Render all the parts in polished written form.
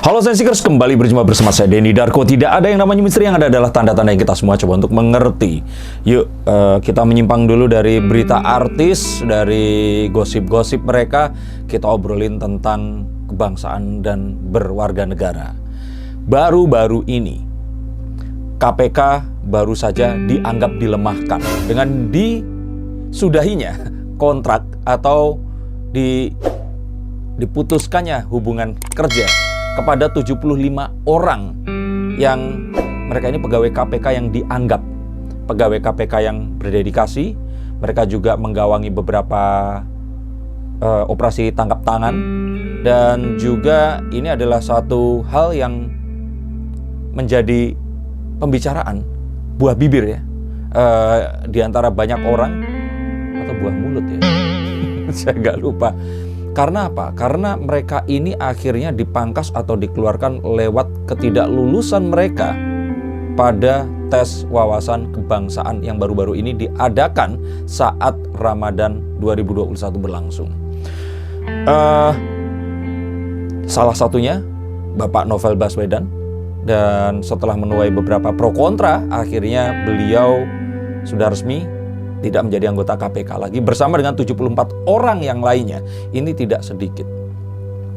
Halo Sensikers, kembali berjumpa bersama saya Denny Darko. Tidak ada yang namanya misteri, yang ada adalah tanda-tanda yang kita semua coba untuk mengerti. Yuk, kita menyimpang dulu dari berita artis, dari gosip-gosip mereka. Kita obrolin tentang kebangsaan dan berwarga negara. Baru-baru ini, KPK baru saja dianggap dilemahkan dengan disudahinya kontrak atau diputuskannya hubungan kerja kepada 75 orang yang mereka ini pegawai KPK yang dianggap pegawai KPK yang berdedikasi. Mereka juga menggawangi beberapa operasi tangkap tangan, dan juga ini adalah satu hal yang menjadi pembicaraan, buah bibir ya, di antara banyak orang, atau buah mulut ya. Saya nggak lupa. Karena apa? Karena mereka ini akhirnya dipangkas atau dikeluarkan lewat ketidaklulusan mereka pada tes wawasan kebangsaan yang baru-baru ini diadakan saat Ramadan 2021 berlangsung. Salah satunya Bapak Novel Baswedan, dan setelah menuai beberapa pro kontra, akhirnya beliau sudah resmi tidak menjadi anggota KPK lagi bersama dengan 74 orang yang lainnya. Ini tidak sedikit.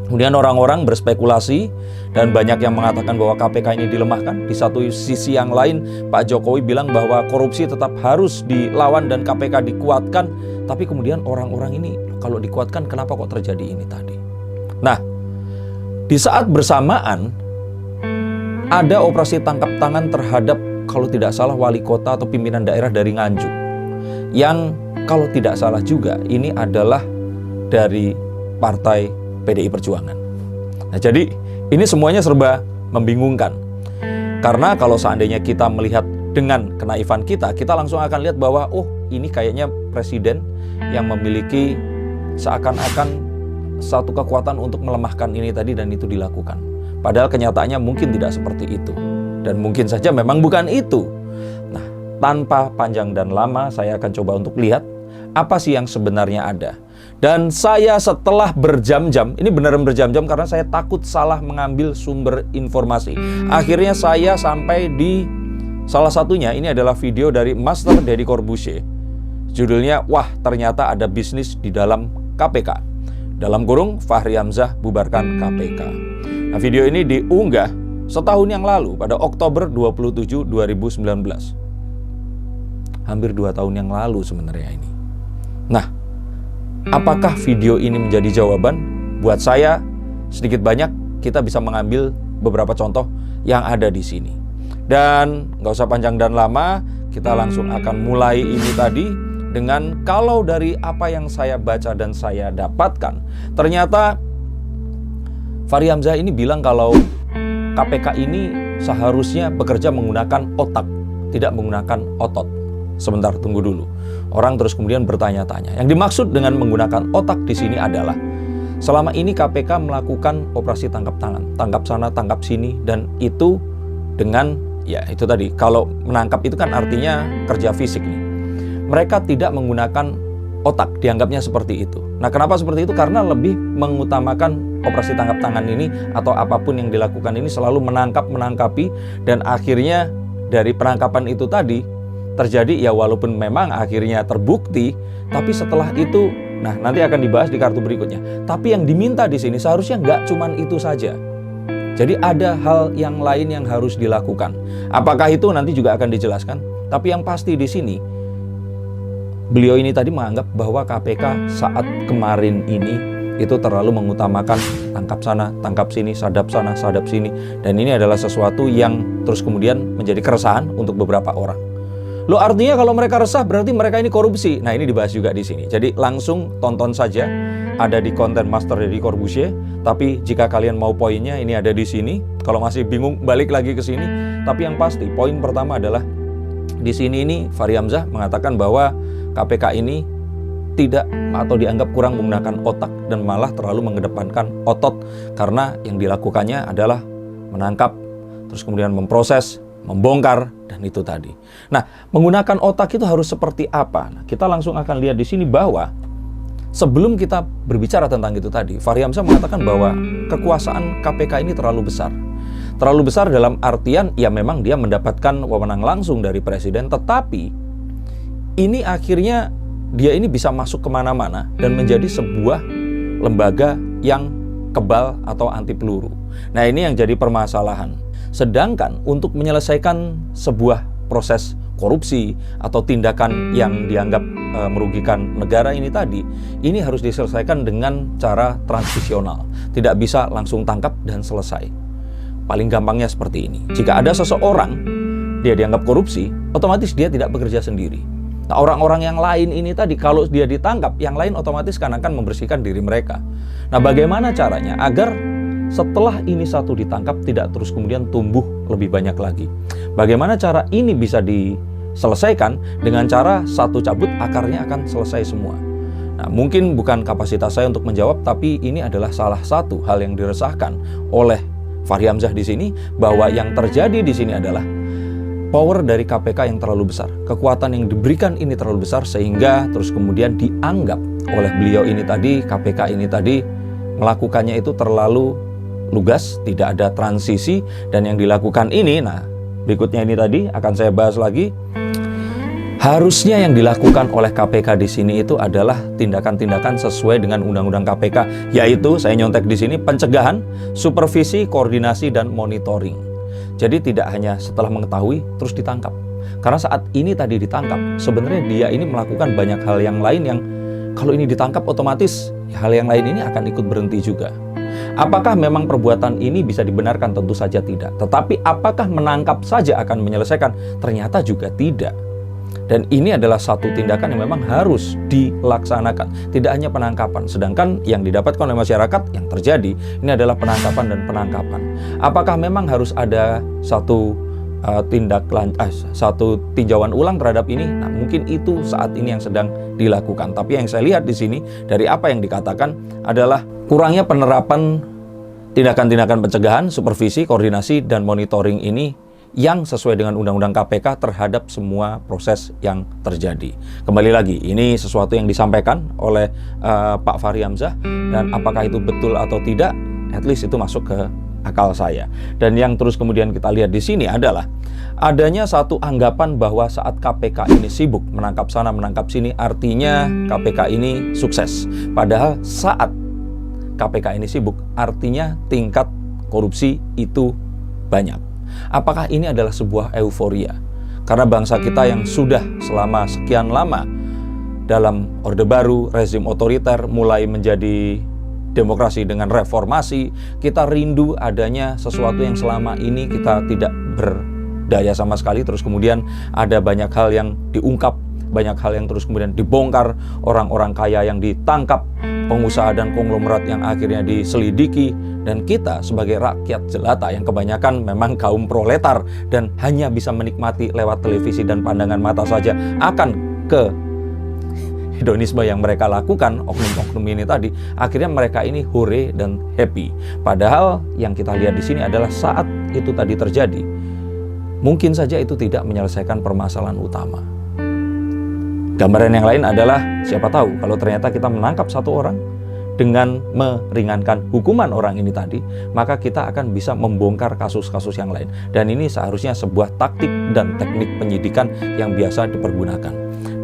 Kemudian orang-orang berspekulasi dan banyak yang mengatakan bahwa KPK ini dilemahkan. Di satu sisi yang lain, Pak Jokowi bilang bahwa korupsi tetap harus dilawan dan KPK dikuatkan. Tapi kemudian orang-orang ini kalau dikuatkan, kenapa kok terjadi ini tadi? Nah, di saat bersamaan ada operasi tangkap tangan terhadap, kalau tidak salah, wali kota atau pimpinan daerah dari Nganjuk, yang kalau tidak salah juga ini adalah dari partai PDI Perjuangan. Nah, jadi ini semuanya serba membingungkan. Karena kalau seandainya kita melihat dengan kenaifan kita langsung akan lihat bahwa ini kayaknya presiden yang memiliki seakan-akan satu kekuatan untuk melemahkan ini tadi, dan itu dilakukan. Padahal kenyataannya mungkin tidak seperti itu. Dan mungkin saja memang bukan itu. Tanpa panjang dan lama, saya akan coba untuk lihat apa sih yang sebenarnya ada. Dan saya setelah berjam-jam, ini benar-benar berjam-jam karena saya takut salah mengambil sumber informasi. Akhirnya saya sampai di salah satunya, ini adalah video dari Master Deddy Corbuzier. Judulnya, wah ternyata ada bisnis di dalam KPK. Dalam kurung, Fahri Hamzah bubarkan KPK. Nah, video ini diunggah setahun yang lalu pada Oktober 27, 2019. Hampir 2 tahun yang lalu sebenarnya ini. Nah, apakah video ini menjadi jawaban? Buat saya, sedikit banyak kita bisa mengambil beberapa contoh yang ada di sini. Dan nggak usah panjang dan lama, kita langsung akan mulai ini tadi dengan, kalau dari apa yang saya baca dan saya dapatkan, ternyata Fahri Hamzah ini bilang kalau KPK ini seharusnya bekerja menggunakan otak, tidak menggunakan otot. Sebentar, tunggu dulu. Orang terus kemudian bertanya-tanya. Yang dimaksud dengan menggunakan otak di sini adalah selama ini KPK melakukan operasi tangkap tangan, tangkap sana, tangkap sini, dan itu dengan, ya itu tadi, kalau menangkap itu kan artinya kerja fisik nih. Mereka tidak menggunakan otak, dianggapnya seperti itu. Nah, kenapa seperti itu? Karena lebih mengutamakan operasi tangkap tangan ini atau apapun yang dilakukan ini selalu menangkapi, dan akhirnya dari penangkapan itu tadi terjadi, ya walaupun memang akhirnya terbukti, tapi setelah itu, nah nanti akan dibahas di kartu berikutnya. Tapi yang diminta di sini seharusnya nggak cuman itu saja. Jadi ada hal yang lain yang harus dilakukan. Apakah itu nanti juga akan dijelaskan. Tapi yang pasti di sini, beliau ini tadi menganggap bahwa KPK saat kemarin ini itu terlalu mengutamakan tangkap sana, tangkap sini, sadap sana, sadap sini. Dan ini adalah sesuatu yang terus kemudian menjadi keresahan untuk beberapa orang. Loh, artinya kalau mereka resah berarti mereka ini korupsi. Nah, ini dibahas juga di sini. Jadi langsung tonton saja, ada di konten Master Deddy Corbuzier. Tapi jika kalian mau poinnya, ini ada di sini. Kalau masih bingung, balik lagi ke sini. Tapi yang pasti, poin pertama adalah di sini ini Fahri Hamzah mengatakan bahwa KPK ini tidak atau dianggap kurang menggunakan otak dan malah terlalu mengedepankan otot, karena yang dilakukannya adalah menangkap, terus kemudian memproses, membongkar, dan itu tadi. Nah, menggunakan otak itu harus seperti apa? Nah, kita langsung akan lihat di sini bahwa sebelum kita berbicara tentang itu tadi, Fahri Hamzah mengatakan bahwa kekuasaan KPK ini terlalu besar. Terlalu besar dalam artian, ya memang dia mendapatkan wewenang langsung dari presiden, tetapi ini akhirnya dia ini bisa masuk kemana-mana dan menjadi sebuah lembaga yang kebal atau anti peluru. Nah, ini yang jadi permasalahan. Sedangkan untuk menyelesaikan sebuah proses korupsi atau tindakan yang dianggap merugikan negara ini tadi, ini harus diselesaikan dengan cara transisional. Tidak bisa langsung tangkap dan selesai. Paling gampangnya seperti ini. Jika ada seseorang, dia dianggap korupsi, otomatis dia tidak bekerja sendiri. Nah, orang-orang yang lain ini tadi, kalau dia ditangkap, yang lain otomatis akan membersihkan diri mereka. Nah, bagaimana caranya agar setelah ini satu ditangkap tidak terus kemudian tumbuh lebih banyak lagi? Bagaimana cara ini bisa diselesaikan? Dengan cara satu cabut, akarnya akan selesai semua. Nah, mungkin bukan kapasitas saya untuk menjawab, tapi ini adalah salah satu hal yang diresahkan oleh Fahri Hamzah di sini, bahwa yang terjadi di sini adalah power dari KPK yang terlalu besar, kekuatan yang diberikan ini terlalu besar, sehingga terus kemudian dianggap oleh beliau ini tadi, KPK ini tadi, melakukannya itu terlalu lugas, tidak ada transisi, dan yang dilakukan ini, nah berikutnya ini tadi akan saya bahas lagi. Harusnya yang dilakukan oleh KPK di sini itu adalah tindakan-tindakan sesuai dengan Undang-Undang KPK, yaitu saya nyontek di sini pencegahan, supervisi, koordinasi, dan monitoring. Jadi tidak hanya setelah mengetahui terus ditangkap. Karena saat ini tadi ditangkap, sebenarnya dia ini melakukan banyak hal yang lain yang kalau ini ditangkap otomatis ya, hal yang lain ini akan ikut berhenti juga. Apakah memang perbuatan ini bisa dibenarkan? Tentu saja tidak. Tetapi apakah menangkap saja akan menyelesaikan? Ternyata juga tidak. Dan ini adalah satu tindakan yang memang harus dilaksanakan. Tidak hanya penangkapan. Sedangkan yang didapatkan oleh masyarakat yang terjadi, ini adalah penangkapan dan penangkapan. Apakah memang harus ada satu satu tinjauan ulang terhadap ini? Nah, mungkin itu saat ini yang sedang dilakukan. Tapi yang saya lihat di sini, dari apa yang dikatakan adalah kurangnya penerapan tindakan-tindakan pencegahan, supervisi, koordinasi, dan monitoring ini yang sesuai dengan Undang-Undang KPK terhadap semua proses yang terjadi. Kembali lagi, ini sesuatu yang disampaikan oleh Pak Fahri Hamzah, dan apakah itu betul atau tidak, at least itu masuk ke akal saya. Dan yang terus kemudian kita lihat di sini adalah adanya satu anggapan bahwa saat KPK ini sibuk menangkap sana menangkap sini, artinya KPK ini sukses. Padahal saat KPK ini sibuk, artinya tingkat korupsi itu banyak. Apakah ini adalah sebuah euforia? Karena bangsa kita yang sudah selama sekian lama dalam Orde Baru, rezim otoriter, mulai menjadi demokrasi dengan reformasi, kita rindu adanya sesuatu yang selama ini kita tidak berdaya sama sekali. Terus kemudian ada banyak hal yang diungkap, banyak hal yang terus kemudian dibongkar, orang-orang kaya yang ditangkap, pengusaha dan konglomerat yang akhirnya diselidiki, dan kita sebagai rakyat jelata yang kebanyakan memang kaum proletar dan hanya bisa menikmati lewat televisi dan pandangan mata saja akan ke hedonisme yang mereka lakukan, oknum-oknum ini tadi, akhirnya mereka ini hore dan happy. Padahal yang kita lihat di sini adalah saat itu tadi terjadi, mungkin saja itu tidak menyelesaikan permasalahan utama. Gambaran yang lain adalah, siapa tahu kalau ternyata kita menangkap satu orang, dengan meringankan hukuman orang ini tadi, maka kita akan bisa membongkar kasus-kasus yang lain. Dan ini seharusnya sebuah taktik dan teknik penyidikan yang biasa dipergunakan.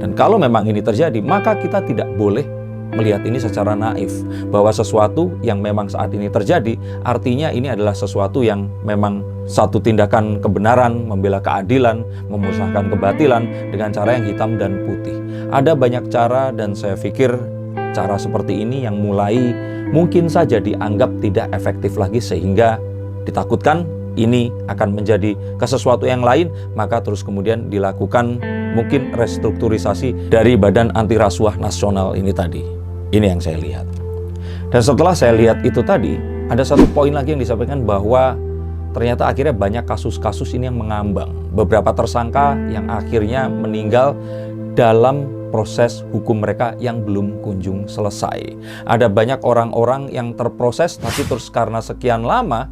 Dan kalau memang ini terjadi, maka kita tidak boleh melihat ini secara naif, bahwa sesuatu yang memang saat ini terjadi, artinya ini adalah sesuatu yang memang satu tindakan kebenaran, membela keadilan, memusnahkan kebatilan dengan cara yang hitam dan putih. Ada banyak cara, dan saya pikir cara seperti ini yang mulai mungkin saja dianggap tidak efektif lagi, sehingga ditakutkan ini akan menjadi ke sesuatu yang lain, maka terus kemudian dilakukan mungkin restrukturisasi dari Badan Anti Rasuah Nasional ini tadi. Ini yang saya lihat. Dan setelah saya lihat itu tadi, ada satu poin lagi yang disampaikan, bahwa ternyata akhirnya banyak kasus-kasus ini yang mengambang. Beberapa tersangka yang akhirnya meninggal dalam proses hukum mereka yang belum kunjung selesai. Ada banyak orang-orang yang terproses, tapi terus karena sekian lama,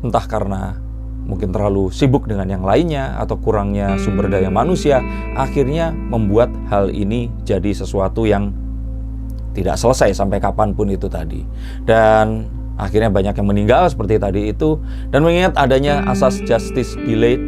entah karena mungkin terlalu sibuk dengan yang lainnya atau kurangnya sumber daya manusia, akhirnya membuat hal ini jadi sesuatu yang tidak selesai sampai kapanpun itu tadi. Dan akhirnya banyak yang meninggal seperti tadi itu. Dan mengingat adanya asas justice delayed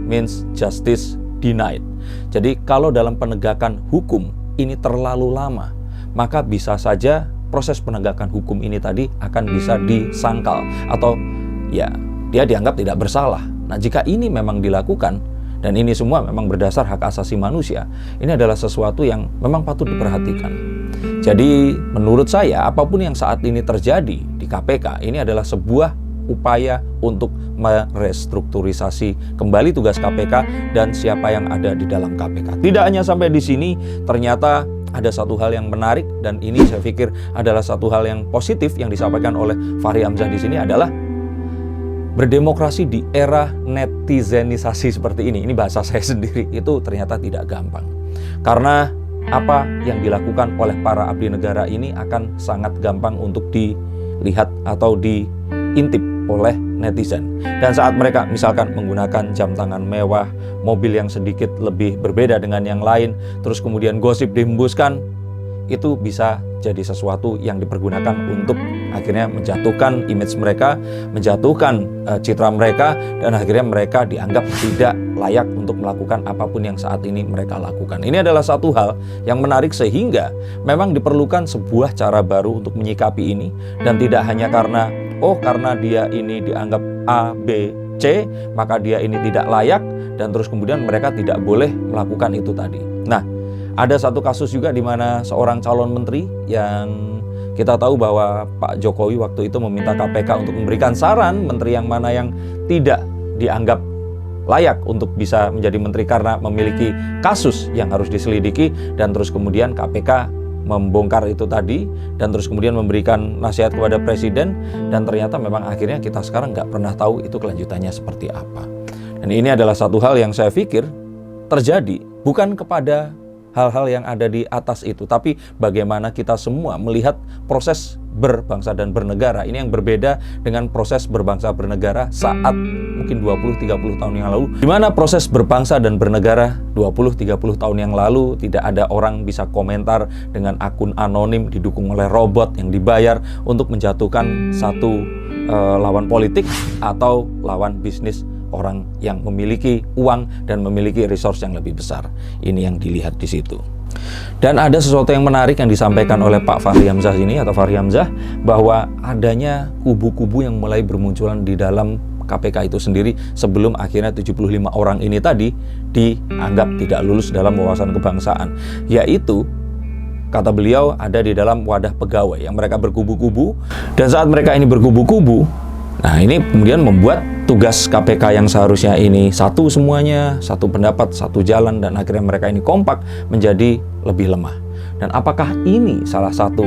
means justice denied. Jadi kalau dalam penegakan hukum ini terlalu lama, maka bisa saja proses penegakan hukum ini tadi akan bisa disangkal atau ya dia dianggap tidak bersalah. Nah, jika ini memang dilakukan dan ini semua memang berdasar hak asasi manusia, ini adalah sesuatu yang memang patut diperhatikan. Jadi menurut saya apapun yang saat ini terjadi di KPK ini adalah sebuah upaya untuk merestrukturisasi kembali tugas KPK dan siapa yang ada di dalam KPK. Tidak hanya sampai di sini, ternyata ada satu hal yang menarik dan ini saya pikir adalah satu hal yang positif yang disampaikan oleh Fahri Hamzah di sini adalah berdemokrasi di era netizenisasi seperti ini. Ini bahasa saya sendiri, itu ternyata tidak gampang. Karena apa yang dilakukan oleh para abdi negara ini akan sangat gampang untuk dilihat atau diintip oleh netizen. Dan saat mereka misalkan menggunakan jam tangan mewah, mobil yang sedikit lebih berbeda dengan yang lain, terus kemudian gosip dihembuskan, itu bisa jadi sesuatu yang dipergunakan untuk akhirnya menjatuhkan image mereka, menjatuhkan citra mereka, dan akhirnya mereka dianggap tidak layak untuk melakukan apapun yang saat ini mereka lakukan. Ini adalah satu hal yang menarik sehingga memang diperlukan sebuah cara baru untuk menyikapi ini, dan tidak hanya karena karena dia ini dianggap A, B, C, maka dia ini tidak layak, dan terus kemudian mereka tidak boleh melakukan itu tadi. Nah, ada satu kasus juga di mana seorang calon menteri yang kita tahu bahwa Pak Jokowi waktu itu meminta KPK untuk memberikan saran menteri yang mana yang tidak dianggap layak untuk bisa menjadi menteri karena memiliki kasus yang harus diselidiki, dan terus kemudian KPK membongkar itu tadi dan terus kemudian memberikan nasihat kepada presiden, dan ternyata memang akhirnya kita sekarang nggak pernah tahu itu kelanjutannya seperti apa. Dan ini adalah satu hal yang saya pikir terjadi bukan kepada hal-hal yang ada di atas itu, tapi bagaimana kita semua melihat proses berbangsa dan bernegara. Ini yang berbeda dengan proses berbangsa bernegara saat mungkin 20-30 tahun yang lalu, di mana proses berbangsa dan bernegara 20-30 tahun yang lalu tidak ada orang bisa komentar dengan akun anonim didukung oleh robot yang dibayar untuk menjatuhkan satu lawan politik atau lawan bisnis orang yang memiliki uang dan memiliki resource yang lebih besar. Ini yang dilihat di situ. Dan ada sesuatu yang menarik yang disampaikan oleh Pak Fahri Hamzah ini atau Fahri Hamzah, bahwa adanya kubu-kubu yang mulai bermunculan di dalam KPK itu sendiri sebelum akhirnya 75 orang ini tadi dianggap tidak lulus dalam wawasan kebangsaan, yaitu kata beliau ada di dalam wadah pegawai yang mereka berkubu-kubu, dan saat mereka ini berkubu-kubu, nah ini kemudian membuat tugas KPK yang seharusnya ini satu semuanya, satu pendapat, satu jalan, dan akhirnya mereka ini kompak menjadi lebih lemah. Dan apakah ini salah satu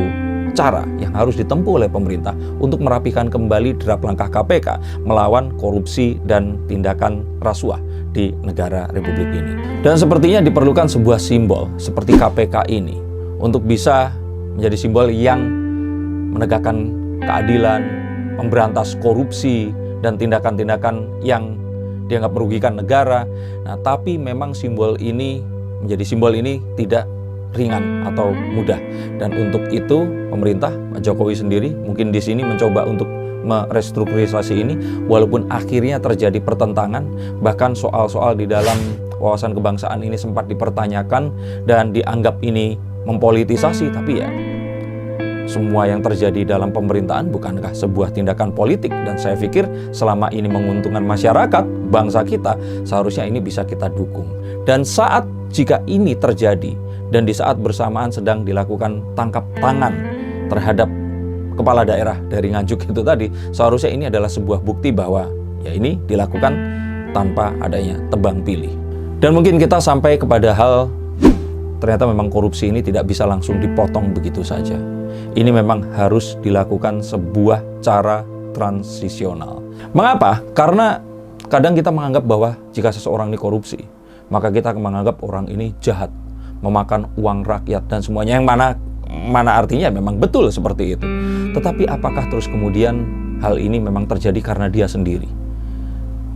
cara yang harus ditempuh oleh pemerintah untuk merapikan kembali derap langkah KPK melawan korupsi dan tindakan rasuah di negara Republik ini? Dan sepertinya diperlukan sebuah simbol seperti KPK ini untuk bisa menjadi simbol yang menegakkan keadilan, memberantas korupsi dan tindakan-tindakan yang dianggap merugikan negara. Nah, tapi memang simbol ini menjadi simbol ini tidak ringan atau mudah. Dan untuk itu pemerintah Pak Jokowi sendiri mungkin di sini mencoba untuk merestrukturisasi ini, walaupun akhirnya terjadi pertentangan, bahkan soal-soal di dalam wawasan kebangsaan ini sempat dipertanyakan dan dianggap ini mempolitisasi, tapi ya semua yang terjadi dalam pemerintahan bukankah sebuah tindakan politik? Dan saya pikir selama ini menguntungkan masyarakat, bangsa kita, seharusnya ini bisa kita dukung. Dan saat jika ini terjadi, dan di saat bersamaan sedang dilakukan tangkap tangan terhadap kepala daerah dari Nganjuk itu tadi, seharusnya ini adalah sebuah bukti bahwa ya ini dilakukan tanpa adanya tebang pilih. Dan mungkin kita sampai kepada hal ternyata memang korupsi ini tidak bisa langsung dipotong begitu saja. Ini memang harus dilakukan sebuah cara transisional. Mengapa? Karena kadang kita menganggap bahwa jika seseorang ini korupsi, maka kita menganggap orang ini jahat, memakan uang rakyat dan semuanya, yang mana artinya memang betul seperti itu. Tetapi apakah terus kemudian hal ini memang terjadi karena dia sendiri?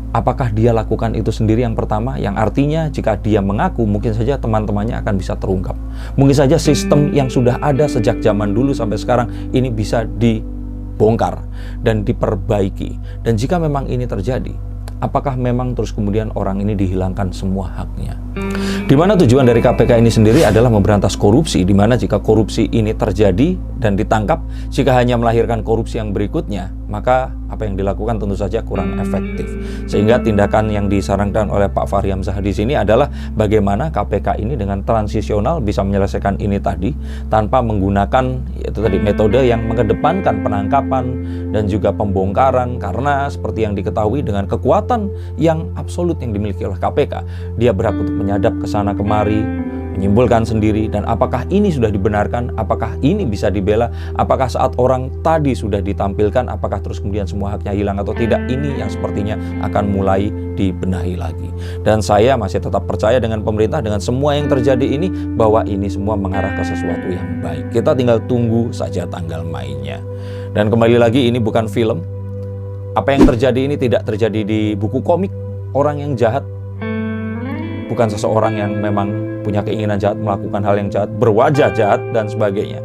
Apakah dia lakukan itu sendiri yang pertama? Yang artinya jika dia mengaku, mungkin saja teman-temannya akan bisa terungkap. Mungkin saja sistem yang sudah ada sejak zaman dulu sampai sekarang ini bisa dibongkar dan diperbaiki. Dan jika memang ini terjadi, apakah memang terus kemudian orang ini dihilangkan semua haknya? Di mana tujuan dari KPK ini sendiri adalah memberantas korupsi, di mana jika korupsi ini terjadi dan ditangkap, jika hanya melahirkan korupsi yang berikutnya, maka apa yang dilakukan tentu saja kurang efektif. Sehingga tindakan yang disarankan oleh Pak Fahri Hamzah di sini adalah bagaimana KPK ini dengan transisional bisa menyelesaikan ini tadi tanpa menggunakan itu tadi metode yang mengedepankan penangkapan dan juga pembongkaran, karena seperti yang diketahui dengan kekuatan yang absolut yang dimiliki oleh KPK, dia berhak untuk menyadap ke sana kemari, menyimpulkan sendiri. Dan apakah ini sudah dibenarkan? Apakah ini bisa dibela? Apakah saat orang tadi sudah ditampilkan, apakah terus kemudian semua haknya hilang atau tidak? Ini yang sepertinya akan mulai dibenahi lagi. Dan saya masih tetap percaya dengan pemerintah, dengan semua yang terjadi ini, bahwa ini semua mengarah ke sesuatu yang baik. Kita tinggal tunggu saja tanggal mainnya. Dan kembali lagi, ini bukan film. Apa yang terjadi ini tidak terjadi di buku komik. Orang yang jahat bukan seseorang yang memang punya keinginan jahat, melakukan hal yang jahat, berwajah jahat, dan sebagainya.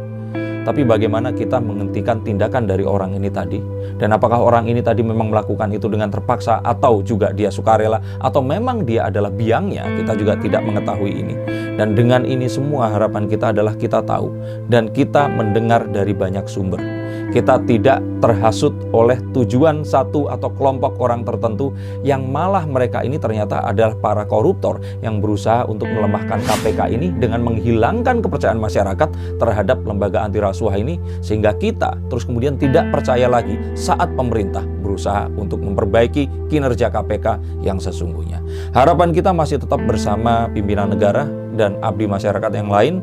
Tapi bagaimana kita menghentikan tindakan dari orang ini tadi? Dan apakah orang ini tadi memang melakukan itu dengan terpaksa, atau juga dia sukarela, atau memang dia adalah biangnya? Kita juga tidak mengetahui ini. Dan dengan ini semua harapan kita adalah kita tahu dan kita mendengar dari banyak sumber. Kita tidak terhasut oleh tujuan satu atau kelompok orang tertentu yang malah mereka ini ternyata adalah para koruptor yang berusaha untuk melemahkan KPK ini dengan menghilangkan kepercayaan masyarakat terhadap lembaga anti rasuah ini, sehingga kita terus kemudian tidak percaya lagi saat pemerintah berusaha untuk memperbaiki kinerja KPK yang sesungguhnya. Harapan kita masih tetap bersama pimpinan negara dan abdi masyarakat yang lain.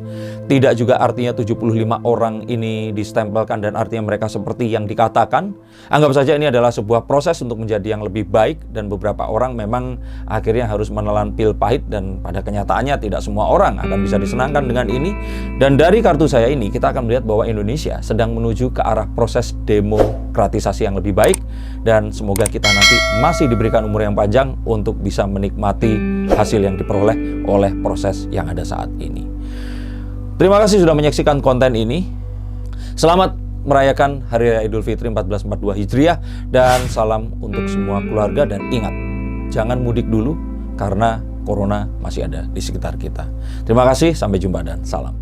Tidak juga artinya 75 orang ini distempelkan dan artinya mereka seperti yang dikatakan. Anggap saja ini adalah sebuah proses untuk menjadi yang lebih baik, dan beberapa orang memang akhirnya harus menelan pil pahit, dan pada kenyataannya tidak semua orang akan bisa disenangkan dengan ini. Dan dari kartu saya ini kita akan melihat bahwa Indonesia sedang menuju ke arah proses demokratisasi yang lebih baik, dan semoga kita nanti masih diberikan umur yang panjang untuk bisa menikmati hasil yang diperoleh oleh proses yang ada saat ini. Terima kasih sudah menyaksikan konten ini. Selamat merayakan Hari Raya Idul Fitri 1442 Hijriah, dan salam untuk semua keluarga. Dan ingat, jangan mudik dulu karena Corona masih ada di sekitar kita. Terima kasih, sampai jumpa dan salam.